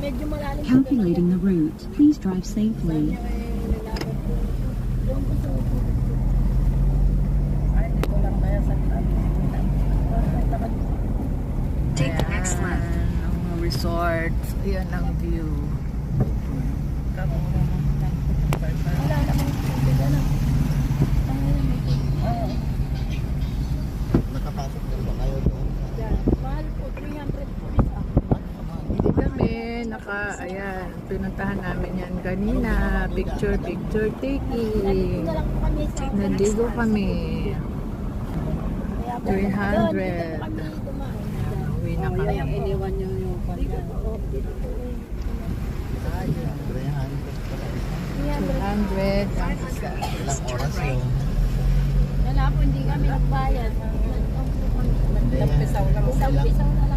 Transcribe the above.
medyo malalim. Calculating the route. Please drive safely. Ay, dito lang kaya sa Take the next left. Ang resort. Ayan ang view. Wala namang tubig, ano? Nakapasok din ba kayo doon? Mahal po, 300 po isa. Hindi kami ayan, pinuntahan namin yan kanina. Picture taking. Nandito na lang po kami sa... Nandito kami. Kaya po, 300. doon, dito po kami dumaan. Uwi na kami. Iniwan nyo yung dito po. Dito po. 200 ang isa. Ilang oras yun? Wala po, hindi kami nagbayad. Nagpisaw lang. Okay lang. Pisaw lang.